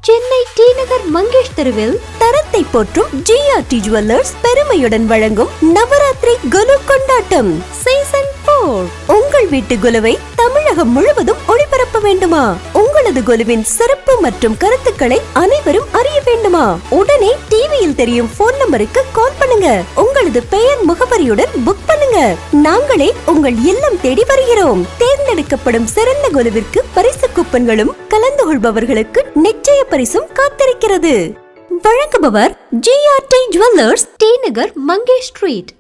Chennai T Nagar Mangesh தெருவில் தரத்தை போற்றும் ஜிஆர்டி ஜுவல்லர்ஸ் பெருமையுடன் வழங்கும் நவராத்திரி குலு கொண்டாட்டம் சீசன் 4. உங்கள் வீட்டு குலுவை தமிழகம் முழுவதும் ஒளிபரப்ப வேண்டுமா? உங்களது குலுவின் சிறப்பு மற்றும் கருத்துக்களை அனைவரும் அறிய வேண்டுமா? உடனே டிவியில் தெரியும் போன் நம்பருக்கு கால் பண்ணுங்க. உங்களது பெயர் முகவரியுடன் புக் பண்ணுங்க. நாங்களே உங்கள் இல்லம் தேடி வருகிறோம். தேர்ந்தெடுக்கப்படும் சிறந்த குலுவிற்கு பரிசு கூப்பன்களும் கலந்து கொள்பவர்களுக்கு நிச்சய பரிசும் காத்திருக்கிறது. வழங்குபவர் GRT jewellers, D Nagar, Mangesh street.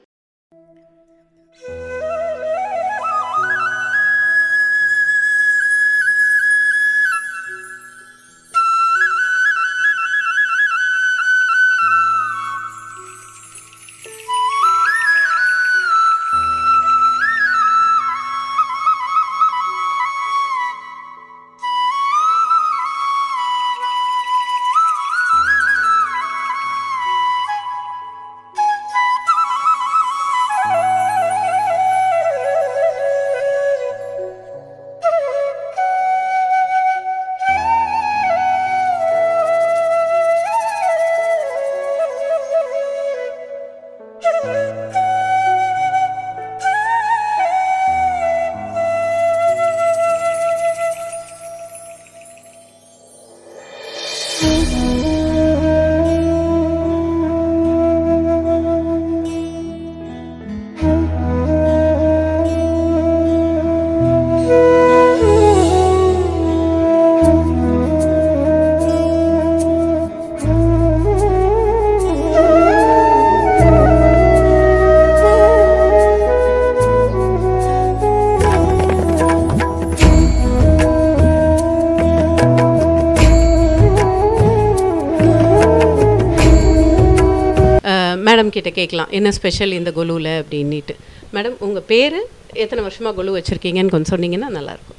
Madam கிட்ட கேட்கலாம் என்ன ஸ்பெஷல் இந்த கொலுவில் அப்படின்ட்டு. மேடம் உங்கள் பேர், எத்தனை வருஷமாக கொலு வச்சுருக்கீங்கன்னு கொஞ்சம் சொன்னீங்கன்னா நல்லாயிருக்கும்.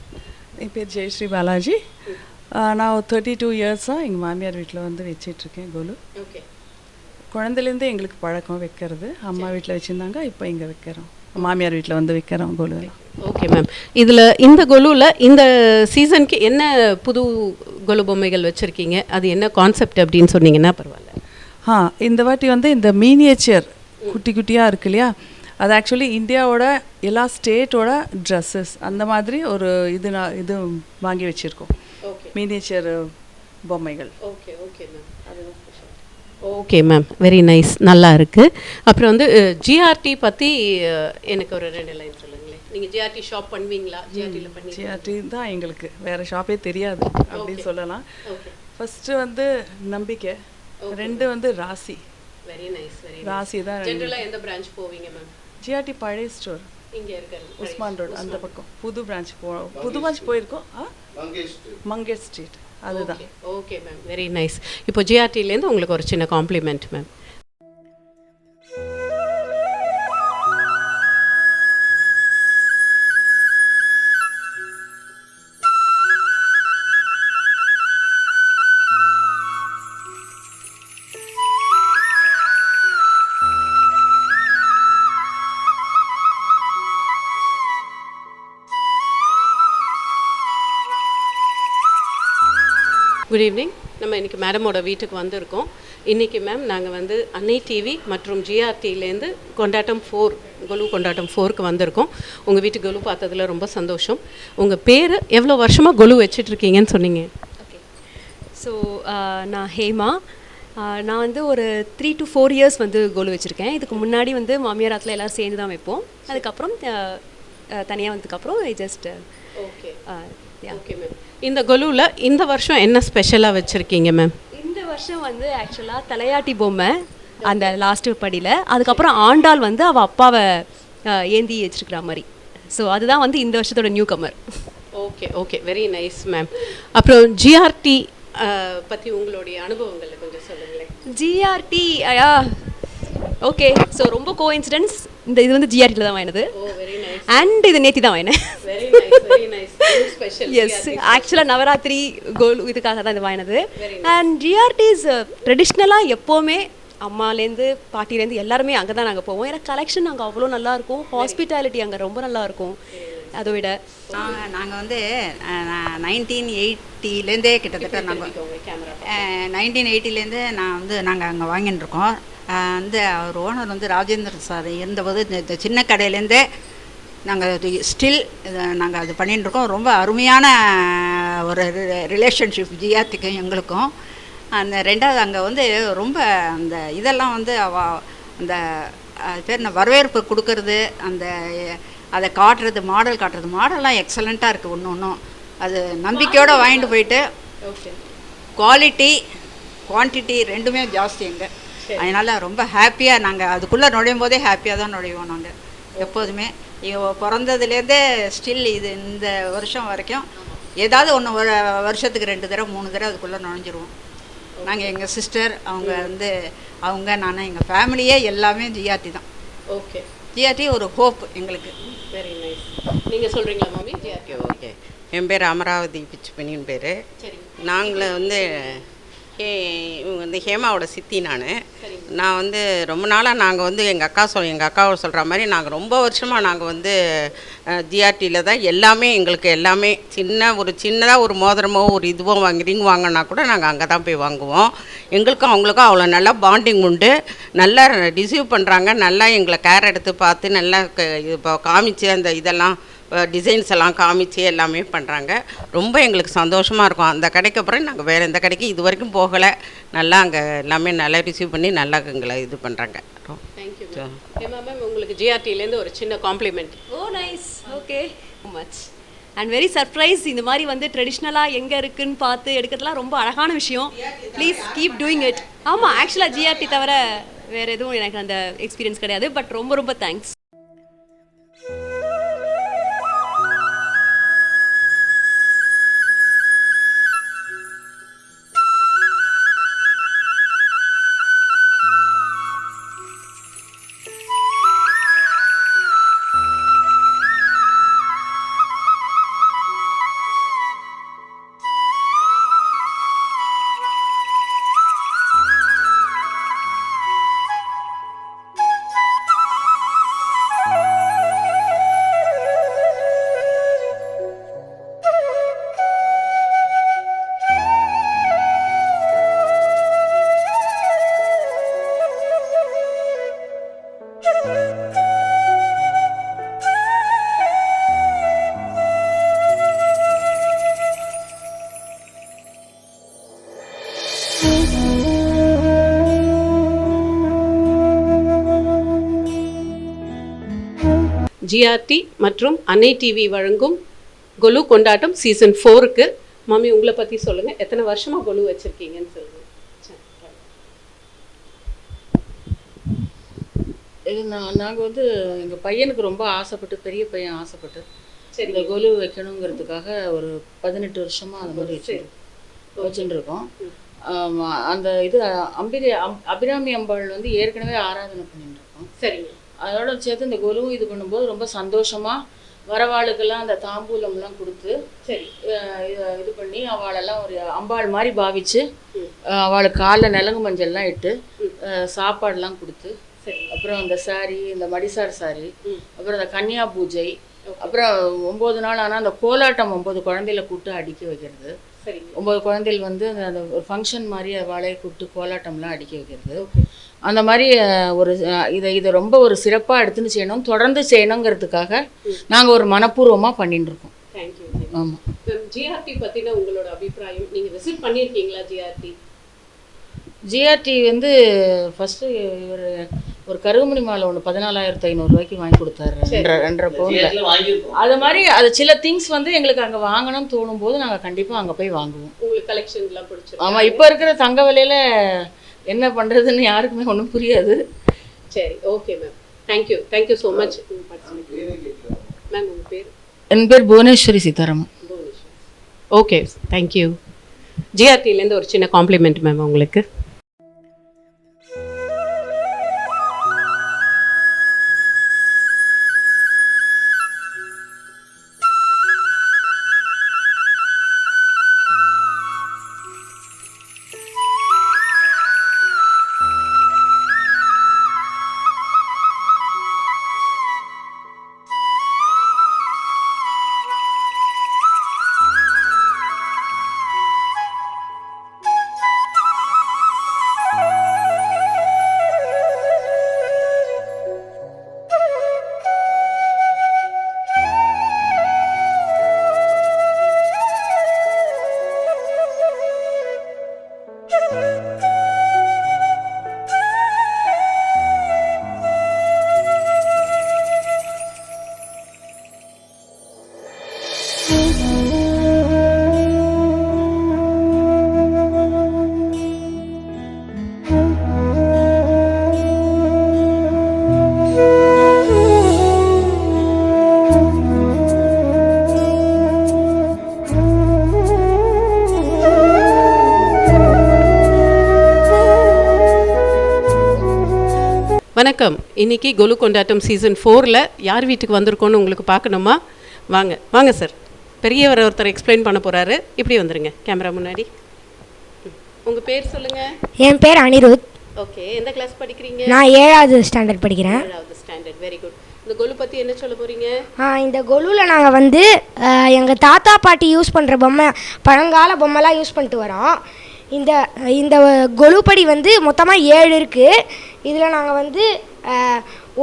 என் பேர் ஜெயஸ்ரீ பாலாஜி. நான் 32 இயர்ஸாக எங்கள் மாமியார் வீட்டில் வந்து வச்சிட்ருக்கேன் கொலு. ஓகே. குழந்தைலேருந்தே எங்களுக்கு பழக்கம் வைக்கிறது. அம்மா வீட்டில் வச்சுருந்தாங்க, இப்போ இங்கே வைக்கிறோம். மாமியார் வீட்டில் வந்து வைக்கிறோம் கொலு. Okay ma'am. இதில் இந்த கொலுவில் இந்த சீசனுக்கு என்ன புது கொலு பொம்மைகள் வச்சுருக்கீங்க, அது என்ன கான்செப்ட் அப்படின்னு சொன்னீங்கன்னா பரவாயில்ல. இந்த வாட்டி வந்து இந்த மீனியேச்சர் குட்டி குட்டியாக இருக்கு இல்லையா, அது ஆக்சுவலி இந்தியாவோட எல்லா ஸ்டேட்டோட ட்ரெஸ்ஸஸ் அந்த மாதிரி ஒரு இது வாங்கி வச்சுருக்கோம். மீனியேச்சர் பொம்மைகள். Okay okay ma'am. Okay ma'am, very nice, நல்லா இருக்குது. அப்புறம் வந்து ஜிஆர்டி பற்றி எனக்கு ஒரு 2 லைன் சொல்லுங்களேன். நீங்கள் ஜிஆர்டி ஷாப் பண்ணுவீங்களா? ஜிஆர்டியில் பண்ணி ஜிஆர்டி தான் எங்களுக்கு வேறு ஷாப்பே தெரியாது அப்படின்னு சொல்லலாம். ஃபஸ்ட்டு வந்து நம்பிக்கை, 2 வந்து ராசி. வெரி நைஸ், வெரி ராசி தான். ஜெனரலாக எந்த பிரான்ச் போவீங்க மேம்? ஜிஆர்டி பழைய ஸ்டோர் இங்கே இருக்கிறது உஸ்மான் ரோடு அந்த பக்கம். புது பிரான்ச் போயிருக்கோம். மங்கேஷ் ஸ்ட்ரீட், அதுதான். Okay ma'am, very nice. இப்போ ஜிஆர்டிலேருந்து உங்களுக்கு ஒரு சின்ன காம்ப்ளிமெண்ட் மேம். Good evening. நம்ம இன்றைக்கி மேடமோட வீட்டுக்கு வந்திருக்கோம். இன்றைக்கி மேம் நாங்கள் வந்து அன்னை டிவி மற்றும் ஜிஆர்டிலேருந்து கொண்டாட்டம் 4 கொலு கொண்டாட்டம் 4க்கு வந்திருக்கோம். உங்கள் வீட்டு கொலு பார்த்ததில் ரொம்ப சந்தோஷம். உங்கள் பேர், எவ்வளோ வருஷமாக கொலு வச்சிட்ருக்கீங்கன்னு சொன்னீங்க? ஓகே. ஸோ நான் ஹேமா. நான் வந்து ஒரு 3 to 4 இயர்ஸ் வந்து கொலு வச்சுருக்கேன். இதுக்கு முன்னாடி வந்து மாமியார் ஆத்தில் எல்லோரும் சேர்ந்து தான் வைப்போம். அதுக்கப்புறம் தனியாக வந்ததுக்கப்புறம் ஜஸ்ட் ஓகே ஓகே மேம். இந்த கொலுவில் இந்த வருஷம் என்ன ஸ்பெஷலாக வச்சுருக்கீங்க மேம்? இந்த வருஷம் வந்து ஆக்சுவலாக தலையாட்டி பொம்மை அந்த லாஸ்ட்டு படியில், அதுக்கப்புறம் ஆண்டாள் வந்து அவள் அப்பாவை ஏந்தி வச்சுருக்கிற மாதிரி. ஸோ அதுதான் வந்து இந்த வருஷத்தோட newcomer. Okay okay, very nice ma'am. அப்புறம் ஜிஆர்டி பற்றி உங்களுடைய அனுபவங்களை கொஞ்சம் சொல்லுங்களேன். GRT okay. ஸோ ரொம்ப கோஇன்சிடென்ஸ், இந்த இது வந்து ஜிஆர்டியில் தான் வாங்கினது. அண்ட் இது நேத்தி தான் வாங்கினேன். எஸ், ஆக்சுவலாக நவராத்திரி கோல் இதுக்காக தான் இது வாங்கினது. அண்ட் ஜிஆர்டிஸ் ட்ரெடிஷ்னலாக எப்போவுமே அம்மாலேருந்து பாட்டிலேருந்து எல்லாருமே அங்கே தான் நாங்கள் போவோம். ஏன்னா கலெக்ஷன் அங்கே அவ்வளோ நல்லாயிருக்கும், ஹாஸ்பிட்டாலிட்டி அங்கே ரொம்ப நல்லாயிருக்கும். அதை விட நாங்கள் வந்து 1980லேருந்தே கிட்டத்தட்ட நாங்கள் 1980லேருந்தே நாங்கள் அங்கே வாங்கின்னு இருக்கோம். வந்து அவர் ஓனர் வந்து ராஜேந்திரன் சார் இருந்தபோது இந்த சின்ன கடையிலேருந்தே நாங்கள் ஸ்டில் நாங்கள் அது பண்ணிட்டுருக்கோம். ரொம்ப அருமையான ஒரு ரிலேஷன்ஷிப் ஜிஆர்டிக்கும் எங்களுக்கும். அந்த ரெண்டாவது அங்கே வந்து ரொம்ப அந்த இதெல்லாம் வந்து அந்த பேர் என்ன வரவேற்பு கொடுக்கறது, அந்த அதை காட்டுறது, மாடல்லாம் எக்ஸலண்ட்டாக இருக்குது. ஒன்றும் அது நம்பிக்கையோடு வாங்கிட்டு போயிட்டு குவாலிட்டி குவான்டிட்டி ரெண்டுமே ஜாஸ்தி எங்கே. அதனால் ரொம்ப ஹாப்பியாக நாங்கள் அதுக்குள்ளே நுழையும் போதே ஹாப்பியாக தான் நுழைவோம் நாங்கள் எப்போதுமே. பிறந்ததுலேருந்தே ஸ்டில் இது இந்த வருஷம் வரைக்கும் ஏதாவது ஒன்று ஒரு வருஷத்துக்கு 2 தடவை 3 தடவை அதுக்குள்ளே நுழைஞ்சிருவோம் நாங்கள். எங்கள் சிஸ்டர் அவங்க நான் எங்கள் ஃபேமிலியே எல்லாமே ஜிஆர்டி தான். ஓகே, ஜிஆர்டி ஒரு ஹோப் எங்களுக்கு. Very nice. நீங்கள் சொல்கிறீங்களா மாமி? ஜிஆர்டி. ஓகே, என் பேர் அமராவதி பிச்சுப்பணின்னு பேர். நாங்கள் வந்து இவங்க வந்து ஹேமாவோட சித்தி. நான் வந்து ரொம்ப நாளாக நாங்கள் வந்து எங்கள் அக்காவை சொல்கிற மாதிரி நாங்கள் ரொம்ப வருஷமாக நாங்கள் வந்து ஜிஆர்டியில் தான் எல்லாமே எங்களுக்கு எல்லாமே சின்னதாக ஒரு மோதிரமோ ஒரு இதுவோ ரிங் வாங்கினா கூட நாங்கள் அங்கே தான் போய் வாங்குவோம். எங்களுக்கும் அவங்களுக்கும் அவ்வளோ நல்லா பாண்டிங் உண்டு. நல்லா ரிசீவ் பண்ணுறாங்க, நல்லா எங்களை கேர் எடுத்து பார்த்து நல்லா இப்போ காமிச்சு அந்த இதெல்லாம் டிசைன்ஸ் எல்லாம் காமிச்சு எல்லாமே பண்ணுறாங்க. ரொம்ப எங்களுக்கு சந்தோஷமாக இருக்கும். அந்த கடைக்கு அப்புறம் நாங்கள் வேறு எந்த கடைக்கு இது வரைக்கும் போகலை. நல்லா அங்கே எல்லாமே நல்லா ரிசீவ் பண்ணி நல்லா எங்களை இது பண்ணுறாங்க. Thank you ma'am. உங்களுக்கு ஜிஆர்டிலேருந்து ஒரு சின்ன compliment. Oh nice, okay much. And very surprise. இந்த மாதிரி வந்து ட்ரெடிஷ்னலாக எங்கே இருக்குன்னு பார்த்து எடுக்கிறதுலாம் ரொம்ப அழகான விஷயம். Please keep doing it. ஆமாம், ஆக்சுவலாக ஜிஆர்டி தவிர வேறு எதுவும் எனக்கு அந்த எக்ஸ்பீரியன்ஸ் கிடையாது. பட் ரொம்ப தேங்க்ஸ். ஜிஆர்டி மற்றும் அன்னை டிவி வழங்கும் கொலு கொண்டாட்டம் சீசன் 4க்கு மாமி உங்களை பற்றி சொல்லுங்கள். எத்தனை வருஷமாக கொலு வச்சுருக்கீங்கன்னு சொல்லுங்கள். நாங்கள் வந்து எங்கள் பையனுக்கு ரொம்ப ஆசைப்பட்டு, பெரிய பையன் ஆசைப்பட்டு சரி இந்த கொலு வைக்கணுங்கிறதுக்காக ஒரு 18 வருஷமாக அந்த மாதிரி வச்சுட்டு இருக்கோம். அந்த இது அபிராமி அம்பாள் வந்து ஏற்கனவே ஆராதனை பண்ணிட்டு இருக்கோம். சரிங்க. அதோட சேர்த்து இந்த கொலுவும் இது பண்ணும்போது ரொம்ப சந்தோஷமாக வரவாளுக்கெல்லாம் அந்த தாம்பூலம்லாம் கொடுத்து சரி இது பண்ணி அவளெல்லாம் ஒரு அம்பாள் மாதிரி பாவிச்சு அவளுக்கு காலில் நிலங்கு மஞ்சள்லாம் இட்டு சாப்பாடெல்லாம் கொடுத்து அப்புறம் அந்த சாரி, இந்த மடிசார் சாரி, அப்புறம் அந்த கன்னியா பூஜை, அப்புறம் 9 நாள் ஆனால் அந்த கோலாட்டம் 9 குழந்தையில கூப்பிட்டு அடிக்க வைக்கிறது. 9 குழந்தைகள் வந்து அந்த ஒரு ஃபங்க்ஷன் மாதிரி வாழையை கூப்பிட்டு கோலாட்டம்லாம் அடிக்க வைக்கிறது. அந்த மாதிரி ஒரு இதை ரொம்ப ஒரு சிறப்பாக எடுத்துன்னு செய்யணும், தொடர்ந்து செய்யணுங்கிறதுக்காக நாங்கள் ஒரு மனப்பூர்வமாக பண்ணிட்டு இருக்கோம். தேங்க்யூ. ஆமாம். ஜிஆர்டி பற்றின உங்களோட அபிப்பிராயம், நீங்கள் விசிட் பண்ணியிருக்கீங்களா ஜிஆர்டி? ஜிஆர்டி வந்து ஃபஸ்ட்டு இவர் ஒரு கருகுமணி மாலை ஒன்று 14,500 ரூபாய்க்கு வாங்கி கொடுத்தாரு, 2.5 பவுனில். அது மாதிரி அது சில திங்ஸ் வந்து எங்களுக்கு அங்கே வாங்கணும்னு தோணும் போது நாங்கள் கண்டிப்பாக அங்கே போய் வாங்குவோம். உங்களுக்கு கலெக்ஷன்லாம் பிடிச்சிருக்கு? ஆமாம், இப்போ இருக்கிற தங்க விலையில் என்ன பண்ணுறதுன்னு யாருக்குமே ஒன்றும் புரியாது. சரி, okay ma'am. Thank you so much. Ma'am உங்கள் பேர்? என் பேர் புவனேஸ்வரி சீதாராமன். Okay, thank you. ஜிஆர்டிலேருந்து ஒரு சின்ன காம்ப்ளிமெண்ட் மேம் உங்களுக்கு. வணக்கம். இன்னைக்கு கொலு கொண்டாட்டம் சீசன் 4ல் யார் வீட்டுக்கு வந்திருக்கோன்னு உங்களுக்கு பார்க்கணுமா? வாங்க வாங்க சார். பெரியவர் ஒருத்தர் எக்ஸ்பிளைன் பண்ண போகிறாரு. இப்படி வந்துடுங்க கேமரா முன்னாடி. உங்கள் பேர் சொல்லுங்கள். என் பேர் அனிருத். ஓகே, எந்த கிளாஸ் படிக்கிறீங்க? நான் 7வது ஸ்டாண்டர்ட் படிக்கிறேன். 7வது ஸ்டாண்டர்ட். Very good. இந்த கொலு பற்றி என்ன சொல்ல போகிறீங்க? இந்த கொலுவில் நாங்கள் வந்து எங்கள் தாத்தா பாட்டி யூஸ் பண்ணுற பொம்மை, பழங்கால பொம்மைலாம் யூஸ் பண்ணிட்டு வரோம். இந்த இந்த கொலுப்படி வந்து மொத்தமாக 7 இருக்குது. இதில் நாங்கள் வந்து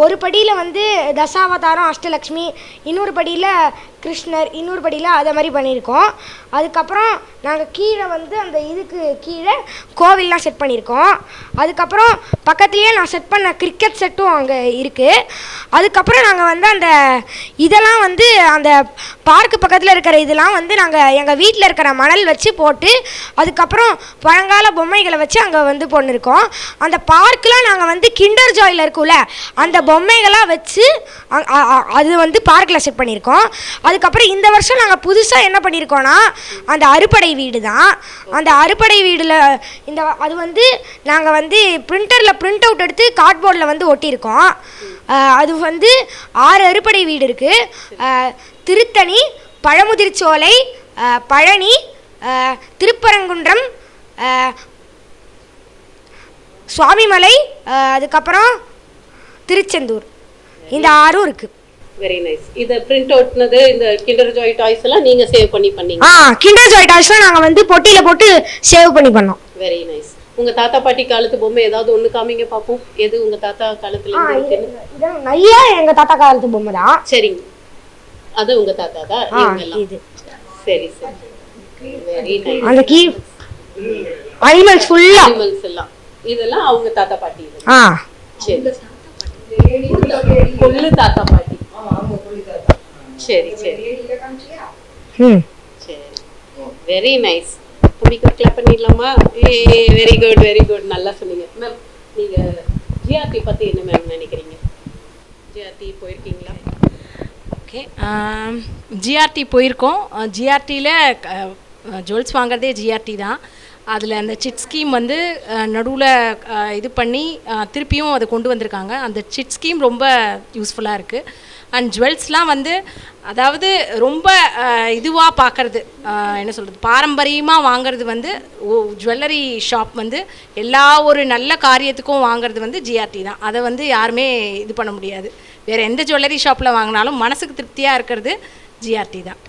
ஒரு படியில் வந்து தசாவதாரம் அஷ்டலக்ஷ்மி, இன்னொரு படியில் கிருஷ்ணர், இன்னொரு படியில் அதை மாதிரி பண்ணியிருக்கோம். அதுக்கப்புறம் நாங்கள் கீழே வந்து அந்த இதுக்கு கீழே கோவில்லாம் செட் பண்ணியிருக்கோம். அதுக்கப்புறம் பக்கத்துலேயே நான் செட் பண்ண கிரிக்கெட் செட்டும் அங்கே இருக்குது. அதுக்கப்புறம் நாங்கள் வந்து அந்த இதெல்லாம் வந்து அந்த பார்க்கு பக்கத்தில் இருக்கிற இதெல்லாம் வந்து நாங்கள் எங்கள் வீட்டில் இருக்கிற மணல் வச்சு போட்டு அதுக்கப்புறம் பழங்கால பொம்மைகளை வச்சு அங்கே வந்து போட்டிருக்கோம். அந்த பார்க்கெலாம் நாங்கள் வந்து கிண்டர் ஜாயில் இருக்குல்ல அந்த பொம்மைகளாக வச்சு அது வந்து பார்க்கில் செட் பண்ணியிருக்கோம். அதுக்கப்புறம் இந்த வருஷம் நாங்கள் புதுசாக என்ன பண்ணியிருக்கோன்னா அந்த அறுபடை வீடு தான். அந்த அறுபடை வீடில் அது வந்து நாங்கள் வந்து பிரிண்டரில் பிரிண்ட் அவுட் எடுத்து கார்ட்போர்டில் வந்து ஒட்டியிருக்கோம். அது வந்து 6 அறுபடை வீடு இருக்குது. திருத்தணி, பழமுதிர்ச்சோலை, பழனி, திருப்பரங்குன்றம், சுவாமிமலை, அதுக்கப்புறம் திருச்செந்தூர், இந்த 6 இருக்குது. Very nice. இதை பிரிண்ட் அவுட்னது இந்த கிண்டர் ஜாய் டாய்ஸ் எல்லாம் நீங்கள் சேவ் பண்ணி பண்ணீங்க? கிண்டர் ஜாய் டாய்ஸ்லாம் நாங்கள் வந்து பொட்டியில் போட்டு சேவ் பண்ணி பண்ணோம். Very nice. உங்கள் தாத்தா பாட்டி காலத்து பொம்மை ஏதாவது ஒன்று காமிங்க பார்ப்போம். எது உங்கள் தாத்தா காலத்தில் இருக்குன்னு? நிறைய எங்கள் தாத்தா காலத்து பொம்மை தான். சரிங்க, அது உங்கள் தாத்தா தான் இது. சரி சரி, வெரி நைஸ். அந்த கீ அனிமல்ஸ் ஃபுல்லாக அனிமல்ஸ் எல்லாம் இதெல்லாம் அவங்க தாத்தா பாட்டி. சரி, கொள்ளு தாத்தா பாட்டி. சரி சரி சரி, வெரி நைஸ். உங்களுக்கு கிளாப் பண்ணிடலாமா? வெரி குட் வெரி குட், நல்லா சொன்னீங்க மேம். நீங்கள் ஜிஆர்டி பற்றி என்ன மேம் நினைக்கிறீங்க? ஜிஆர்டி போயிருக்கீங்களா? ஓகே, ஜிஆர்டி போயிருக்கோம். ஜிஆர்டியில் ஜுவல்ஸ் வாங்குறதே ஜிஆர்டி தான். அதில் அந்த சிட் ஸ்கீம் வந்து நடுவில் இது பண்ணி திருப்பியும் அதை கொண்டு வந்திருக்காங்க. அந்த சிட் ஸ்கீம் ரொம்ப யூஸ்ஃபுல்லாக இருக்குது. அண்ட் ஜுவல்ஸ்லாம் வந்து அதாவது ரொம்ப இதுவாக பார்க்குறது, என்ன சொல்கிறது, பாரம்பரியமாக வாங்கிறது வந்து ஜுவல்லரி ஷாப் வந்து எல்லா ஒரு நல்ல காரியத்துக்கும் வாங்கிறது வந்து ஜிஆர்டி தான். அதை வந்து யாருமே இது பண்ண முடியாது. வேறு எந்த ஜுவல்லரி ஷாப்பில் வாங்கினாலும் மனசுக்கு திருப்தியாக இருக்கிறது ஜிஆர்டி தான்.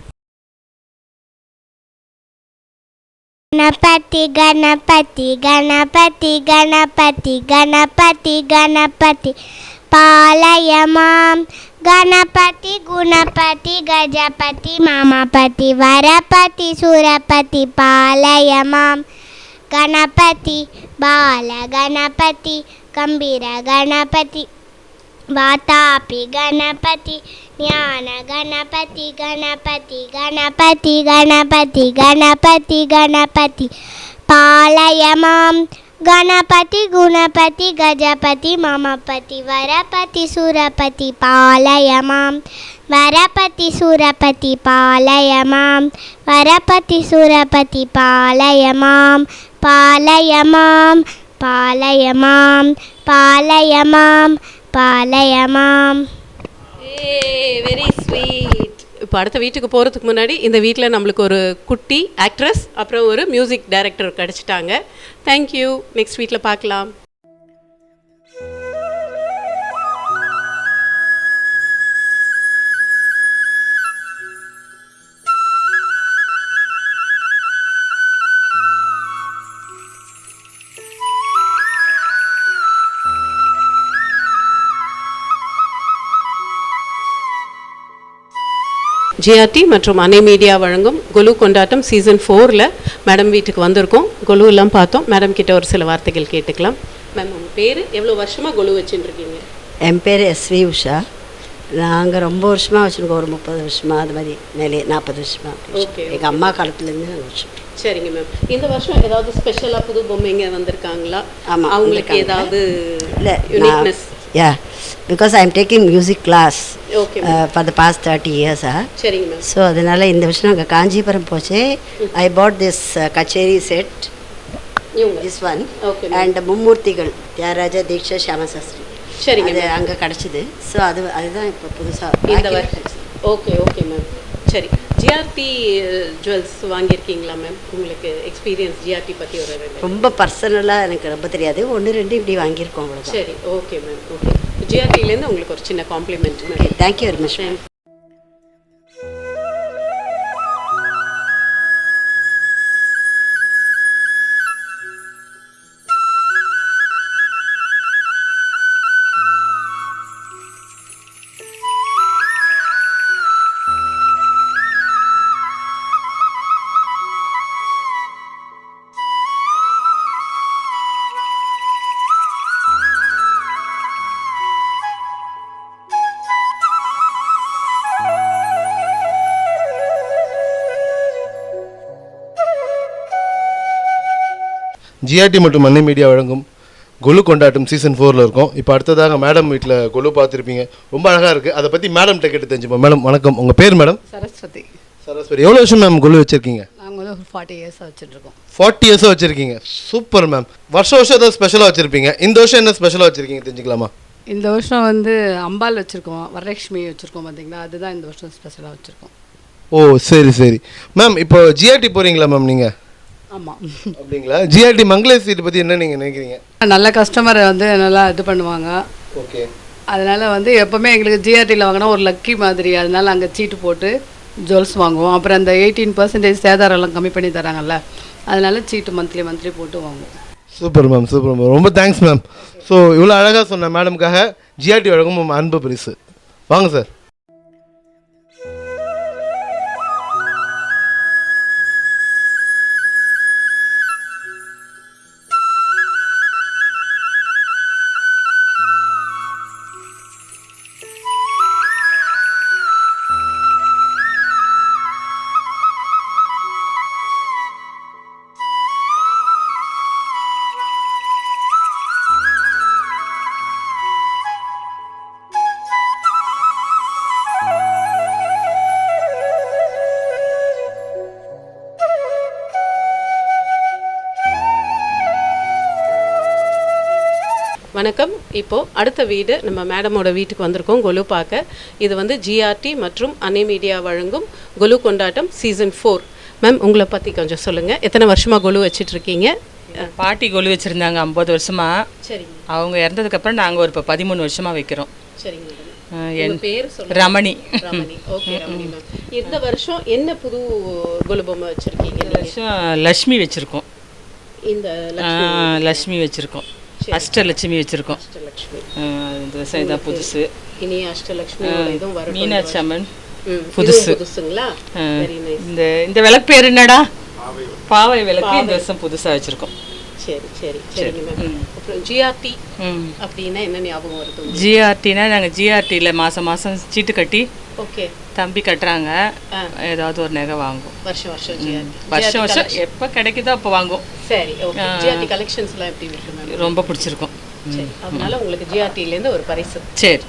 गणपति गणपति गणपति गणपति गणपति गणपति पालय मां गणपति गुणपति गजपति मामापति वरपति सुरपति पालय मां गणपति बाल गणपति गंभीर गणपति वातापि गणपति ज्ञान गणपति गणपति गणपति गणपति गणपति गणपति पालय मां गणपति गुणपति गजपति ममपति वरपति सुरपति पालय मां वरपति सुरपति पालय मां वरपति सुरपति पालय मां पालय मां पालय मां पालय मां पालय मां. Very sweet. இப்போ அடுத்த வீட்டுக்கு போகிறதுக்கு முன்னாடி இந்த வீட்டில் நம்மளுக்கு ஒரு குட்டி ஆக்ட்ரஸ் அப்புறம் ஒரு மியூசிக் டைரக்டர் கிடச்சிட்டாங்க. தேங்க்யூ. நெக்ஸ்ட் வீட்டில் பார்க்கலாம். ஜிஆர்டி மற்றும் அன்னை மீடியா வழங்கும் கொலு கொண்டாட்டம் சீசன் 4ல் மேடம் வீட்டுக்கு வந்திருக்கோம். கொலு எல்லாம் பார்த்தோம். மேடம் கிட்ட ஒரு சில வார்த்தைகள் கேட்டுக்கலாம். மேம், உங்கள் பேர், எவ்வளோ வருஷமாக கொலு வச்சுட்டுருக்கீங்க? என் பேர் எஸ்வி உஷா. நாங்கள் ரொம்ப வருஷமாக வச்சுருக்கோம், ஒரு 30 வருஷமாக, அது மாதிரி மேலே 40 வருஷமாக. ஓகே, எங்கள் அம்மா காலத்துலேருந்து நாங்கள் வச்சுருக்கோம். சரிங்க மேம். இந்த வருஷம் ஏதாவது ஸ்பெஷலாக புது பொம்மைங்க வந்திருக்காங்களா? ஆமாம், அவங்களுக்கு ஏதாவது இல்லை uniqueness? Yeah, because I am taking music class for the past 30 years. சரிங்க மேம். ஸோ அதனால் இந்த வருஷம் நாங்கள் காஞ்சிபுரம் போச்சு. I bought this kutcheri set, this one, and மும்மூர்த்திகள் தியாகராஜா, தீக்ஷா, ஷியாமா சாஸ்திரி. சரிங்க அது அங்கே கிடச்சிது. ஸோ அதுதான் இப்போ புதுசாக இந்த ஓகே ஓகே மேம். சரி, ஜிஆர்டி ஜுவல்ஸ் வாங்கியிருக்கீங்களா மேம்? உங்களுக்கு எக்ஸ்பீரியன்ஸ் ஜிஆர்டி பற்றி ஒரு ரொம்ப பர்சனலாக எனக்கு ரொம்ப தெரியாது, 1-2 இப்படி வாங்கியிருக்கோம் அவ்வளோதான். சரி, ஓகே மேம். ஓகே, ஜிஆர்டிலேருந்து உங்களுக்கு ஒரு சின்ன compliment ma'am. Okay, thank you very much ma'am. GRT மற்றும் அன்னை மீடியா வழங்கும் கொலு கொண்டாட்டம் சீசன் 4ல் இருக்கும். இப்போ அடுத்ததாக மேடம் வீட்டில் கொலு பார்த்துருப்பீங்க, ரொம்ப அழகாக இருக்குது. அதை பற்றி மேடம் கேட்டு தெரிஞ்சுப்போம். மேடம் வணக்கம், உங்கள் பேர் மேடம்? சரஸ்வதி. சரஸ்வதி, எவ்வளோ வருஷம் மேம் கொலு வச்சுருக்கீங்க? நாங்கள் வந்து 40 இயர்ஸாக வச்சுருக்கோம். 40 இயர்ஸாக வச்சுருக்கீங்க, சூப்பர் மேம். வருஷம் ஏதாவது ஸ்பெஷலாக வச்சுருப்பீங்க, இந்த வருஷம் என்ன ஸ்பெஷலாக வச்சுருக்கீங்க தெரிஞ்சுக்கலாமா? இந்த வருஷம் வந்து அம்பாள் வச்சுருக்கோம், வரலட்சுமி வச்சுருக்கோம் பார்த்தீங்களா, அதுதான் இந்த வருஷம் ஸ்பெஷலாக வச்சுருக்கோம். ஓ சரி சரி மேம். இப்போ ஜிஆர்டி போகிறீங்களா மேம் நீங்கள்? ஆமாம். அப்படிங்களா? ஜிஆர்டி மங்களேஷ் சீட்டை பற்றி என்ன நீங்கள் நினைக்கிறீங்க? நல்ல கஸ்டமரை வந்து நல்லா இது பண்ணுவாங்க. ஓகே. அதனால் வந்து எப்போவுமே எங்களுக்கு ஜிஆர்டியில் வாங்கினா ஒரு லக்கி மாதிரி, அதனால் அங்கே சீட்டு போட்டு ஜுவல்ஸ் வாங்குவோம். அப்புறம் அந்த 18% சேதாரம்லாம் கம்மி பண்ணி தராங்கல்ல, அதனால் சீட்டு மந்த்லி போட்டு வாங்குவோம். சூப்பர் மேம், சூப்பர் மேம், ரொம்ப தேங்க்ஸ் மேம். ஸோ இவ்வளோ அழகாக சொன்ன மேடமுக்காக ஜிஆர்டி வழங்கும் அன்பு பரிசு. வாங்க சார். வணக்கம். இப்போது அடுத்த வீடு நம்ம மேடமோட வீட்டுக்கு வந்திருக்கோம் கொலு பார்க்க. இது வந்து ஜிஆர்டி மற்றும் அன்னை மீடியா வழங்கும் கொலு கொண்டாட்டம் சீசன் 4. மேம், உங்களை பற்றி கொஞ்சம் சொல்லுங்கள். எத்தனை வருஷமாக கொலு வச்சிட்ருக்கீங்க? பாட்டி கொலு வச்சுருந்தாங்க 50 வருஷமாக. சரிங்க. அவங்க இறந்ததுக்கப்புறம் நாங்கள் ஒரு இப்போ 13 வருஷமாக வைக்கிறோம். சரிங்க. என் பேர் ரமணி. Ramani, okay Ramani ma'am. இந்த வருஷம் என்ன புது கொலு பொம்மை வச்சுருக்கீங்க? இந்த வருஷம் லக்ஷ்மி வச்சுருக்கோம். இந்த லக்ஷ்மி வச்சுருக்கோம், அஷ்டலட்சுமி வச்சுருக்கோம். இந்த வருஷம் இதான் புதுசு. இனி அஷ்டலட்சுமி இதுவும் வரும். மீனாட்சி அம்மன் புதுசு. புதுசுங்களா? இந்த இந்த விளக்கு பேர் என்னடா? பாவை விளக்கு இந்த வருஷம் புதுசாக வச்சுருக்கோம். சரி சரி சரிங்க மேம். அப்புறம் ஜிஆர்டி அப்படின்னா என்ன ஞாபகம் வருது? ஜிஆர்டினா நாங்கள் ஜிஆர்டியில் மாதம் சீட்டு கட்டி ஓகே தம்பி கட்டுறாங்க, ஏதாவது ஒரு நகை வாங்குவோம். வருஷம் எப்போ கிடைக்குதோ அப்போ வாங்குவோம். சரி, ஓகே. ஜிஆர்டி கலெக்ஷன்ஸ்லாம் எப்படி இருக்கு மேம்? ரொம்ப பிடிச்சிருக்கும். சரி, அதனால உங்களுக்கு ஜிஆர்டிலேருந்து ஒரு பரிசு. சரி.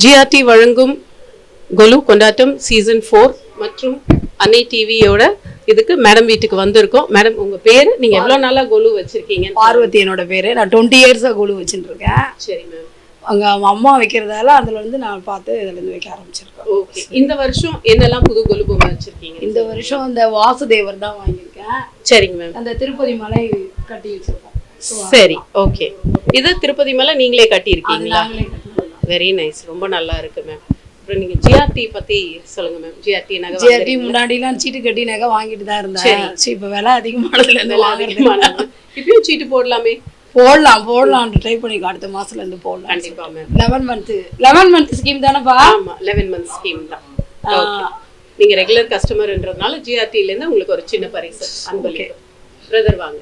ஜிஆர்டி வழங்கும் கொலு கொண்டாட்டம் சீசன் 4 மற்றும் அன்னை டிவியோட இதுக்கு மேடம் வீட்டுக்கு வந்திருக்கோம். மேடம், உங்க பேரு, நீங்க எவ்வளவு நாளா கொலு வச்சிருக்கீங்க? பார்வதி என்னோட பேரு. நான் 20 இயர்ஸா கொலு வச்சுட்டு இருக்கேன். சரி மேம். அங்க அம்மா வைக்கிறதால அதுல இருந்து நான் பார்த்து இதுல இருந்து வைக்க ஆரம்பிச்சிருக்கேன். ஓகே. இந்த வருஷம் என்னெல்லாம் புது கொலு பொம்மை வச்சிருக்கீங்க? இந்த வருஷம் இந்த வாசுதேவர் தான் வாங்கியிருக்கேன். சரிங்க மேம். அந்த திருப்பதி மலை கட்டி வச்சிருக்கோம். சரி, ஓகே. இது திருப்பதி மலை நீங்களே கட்டி இருக்கீங்களா? வெரி நைஸ், ரொம்ப நல்லா இருக்கு மேம். அப்புறம் நீங்க ஜிஆர்டி பத்தி சொல்லுங்க மேம். ஜிஆர்டி நகை ஜிஆர்டி முன்னாடிலாம் சீட்டு கட்டி நகை வாங்கிட்டு தான் இருந்தேன். இப்போ விலை அதிகமானதுல இருந்து வாங்குறது. இப்பயும் சீட்டு போடலாமே? போடலாம் ட்ரை பண்ணி அடுத்த மாசத்துல இருந்து போடலாம். கண்டிப்பா மேம். 11 மந்த் ஸ்கீம் தானேப்பா? ஆமா, 11 மந்த் ஸ்கீம் தான். நீங்கள் ரெகுலர் கஸ்டமர்ன்றதுனால ஜிஆர்டிலேருந்து உங்களுக்கு ஒரு சின்ன பரிசு அன்பளிப்பு. பிரதர் வாங்க.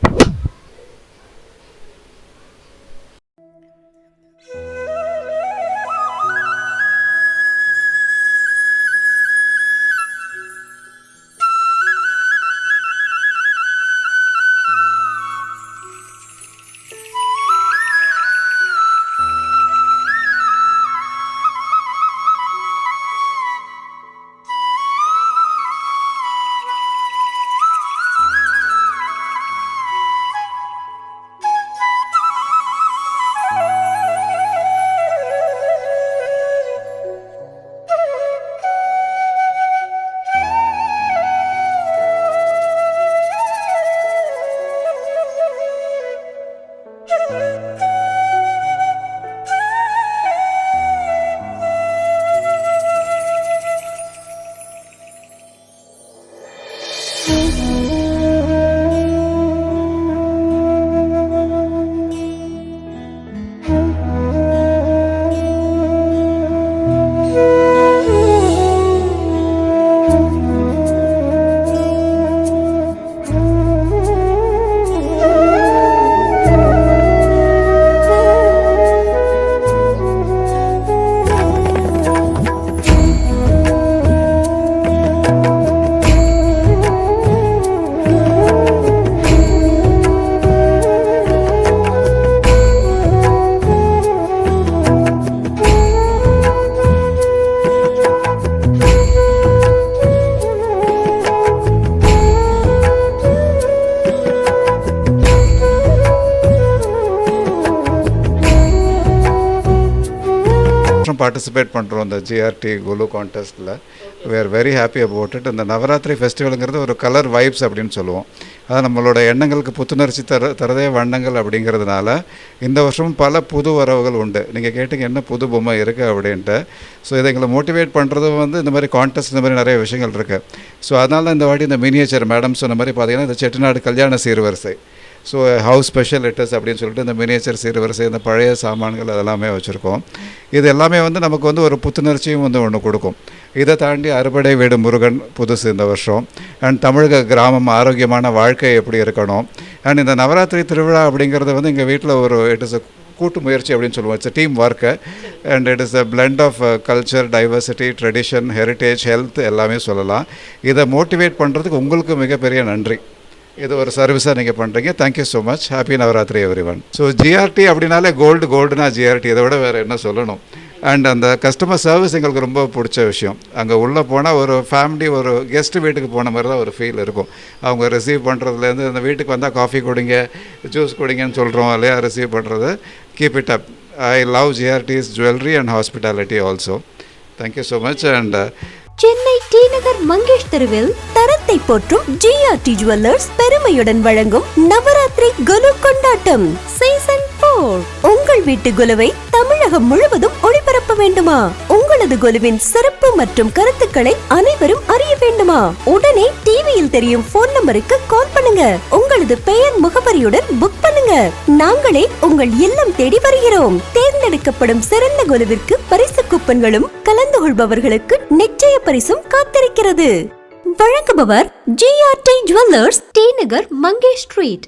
பார்ட்டிசிபேட் பண்ணுறோம் இந்த ஜிஆர்டி குலு கான்டெஸ்ட்டில். We are very happy about it. இந்த நவராத்திரி ஃபெஸ்டிவலுங்கிறது ஒரு கலர் வைப்ஸ் அப்படின்னு சொல்லுவோம். அது நம்மளோட எண்ணங்களுக்கு புத்துணர்ச்சி தரதே வண்ணங்கள் அப்படிங்கிறதுனால இந்த வருஷமும் பல புது வரவுகள் உண்டு. நீங்கள் கேட்டிங்க என்ன புது பொம்மை இருக்குது அப்படின்ட்டு. ஸோ இதை எங்களை மோட்டிவேட் பண்ணுறதும் இந்த மாதிரி கான்டெஸ்ட் இந்த மாதிரி நிறைய விஷயங்கள் இருக்குது. ஸோ அதனால இந்த வாட்டி இந்த மினியேச்சர் மேடம் சொன்ன மாதிரி பார்த்தீங்கன்னா இந்த செட்டிநாடு கல்யாண சீர்வரிசை, ஸோ ஹவுஸ் ஸ்பெஷல் லெட்டர்ஸ் அப்படின்னு சொல்லிட்டு இந்த மினியேச்சர் சீர்வரிசை, இந்த பழைய சாமான்கள் அதெல்லாமே வச்சுருக்கோம். இது எல்லாமே நமக்கு ஒரு புத்துணர்ச்சியும் ஒன்று கொடுக்கும். இதை தாண்டி அறுபடை வீடு முருகன் புதுசு இந்த வருஷம். அண்ட் தமிழக கிராமம் ஆரோக்கியமான வாழ்க்கை எப்படி இருக்கணும். அண்ட் இந்த நவராத்திரி திருவிழா அப்படிங்கிறது எங்கள் வீட்டில் இட் இஸ் அ கூட்டு முயற்சி அப்படின்னு சொல்லுவோம். It's team work and it is a blend of culture, diversity, tradition, heritage, health எல்லாமே சொல்லலாம். இதை மோட்டிவேட் பண்ணுறதுக்கு உங்களுக்கு மிகப்பெரிய நன்றி. இது ஒரு சர்வீஸாக நீங்கள் பண்ணுறீங்க. Thank you so much. Happy Navratri every one. So GRT அப்படின்னாலே கோல்டுனா ஜிஆர்டி, இதை விட வேறு என்ன சொல்லணும். அண்ட் அந்த கஸ்டமர் சர்வீஸ் எங்களுக்கு ரொம்ப பிடிச்ச விஷயம். அங்கே உள்ளே போனால் ஒரு ஃபேமிலி, ஒரு கெஸ்ட் வீட்டுக்கு போன மாதிரி தான் ஒரு ஃபீல் இருக்கும். அவங்க ரிசீவ் பண்ணுறதுலேருந்து அந்த வீட்டுக்கு வந்தால் காஃபி குடிங்க, ஜூஸ் குடிங்கன்னு சொல்கிறோம் இல்லையா, ரிசீவ் பண்ணுறது. Keep it up. I love GRT's jewellery and hospitality also. Thank you so much. And Chennai T Nagar Mangesh தெருவில் தரத்தை போற்றும் ஜிஆர்டி ஜுவல்லர்ஸ் பெருமையுடன் வழங்கும் நவராத்திரி குலு கொண்டாட்டம் சீசன் 4. உங்கள் வீட்டு குலுவை தமிழகம் முழுவதும் ஒளிபரப்ப வேண்டுமா? உங்களது குலுவின் சிறப்பு மற்றும் கருத்துக்களை அனைவரும் அறிய வேண்டுமா? உடனே டிவியில் தெரியும் போன் நம்பருக்கு கால் பண்ணுங்க. உங்களது பெயர் முகவரியுடன் புக் பண்ணுங்க. நாங்களே உங்கள் இல்லம் தேடி வருகிறோம். தேர்ந்தெடுக்கப்படும் சிறந்த குலுவிற்கு பரிசு கூப்பன்களும் கலந்து கொள்பவர்களுக்கு நிச்சய பரிசும் காத்திருக்கிறது. வழங்குபவர் GRT jewellers, D Nagar Mangesh street.